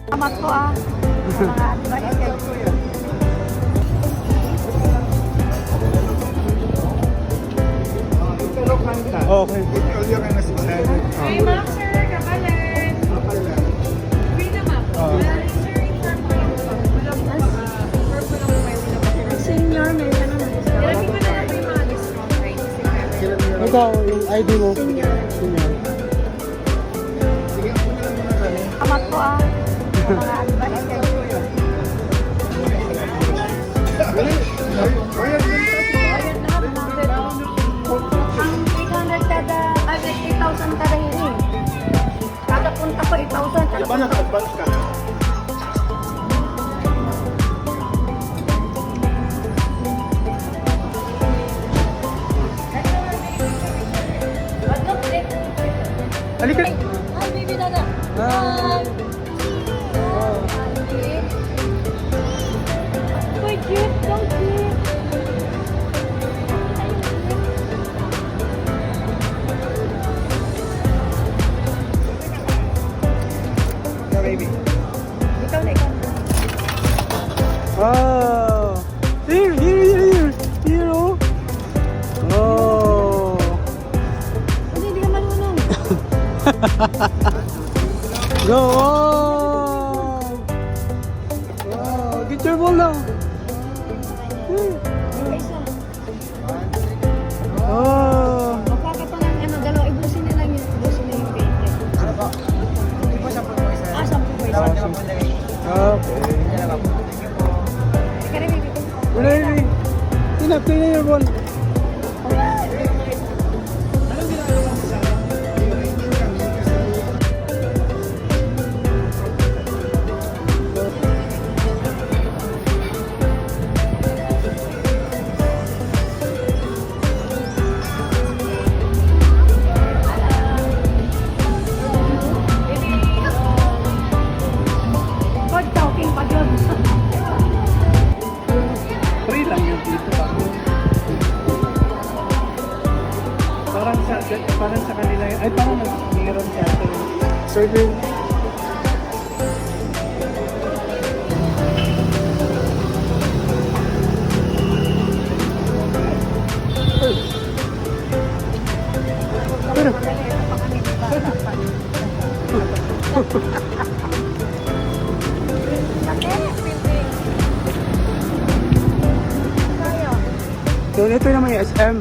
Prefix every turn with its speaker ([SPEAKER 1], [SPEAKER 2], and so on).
[SPEAKER 1] Amat ko mga advice kayo.
[SPEAKER 2] Okay.
[SPEAKER 3] Hey, ma'am, sir, kapalan. Free na, ma'am.
[SPEAKER 1] Senior, may ano na discount.
[SPEAKER 3] Ilagay mo na lang po yung mga discount rate kasi kaya.
[SPEAKER 2] Ikaw, yung ID mo.
[SPEAKER 1] Senior.
[SPEAKER 2] Senior.
[SPEAKER 1] Amat ko mga advice kayo. Ang 800 kada, 8,000 kada hini. Kada punta ko 8,000. Kada punta.
[SPEAKER 2] Naka-advance ka? Halika.
[SPEAKER 1] Hi, baby dada.
[SPEAKER 2] Hi.
[SPEAKER 1] So cute, so cute.
[SPEAKER 2] Yeah, baby.
[SPEAKER 1] Ikaw na, ikaw na.
[SPEAKER 2] Oh. Here, oh. Oh.
[SPEAKER 1] Hindi ka marunong.
[SPEAKER 2] Go. Oh. Wow. Get your ball now.
[SPEAKER 1] Isa.
[SPEAKER 2] Oh.
[SPEAKER 1] Magkakato ng dalawa. Ibusin na lang yun. Ibusin na yung 20.
[SPEAKER 4] Ano po? Hindi po 10 po isa.
[SPEAKER 1] 10 po isa.
[SPEAKER 4] Tawag niyo po nilagay.
[SPEAKER 2] Okay.
[SPEAKER 4] Yan lang po.
[SPEAKER 1] Ika rin, baby.
[SPEAKER 2] Ready? Clean your ball.
[SPEAKER 1] God talking pa yun.
[SPEAKER 2] Free lang yung dito pa. Parang sa kanila yun. Ay, parang meron siya. Survey. So, ito naman yung SM.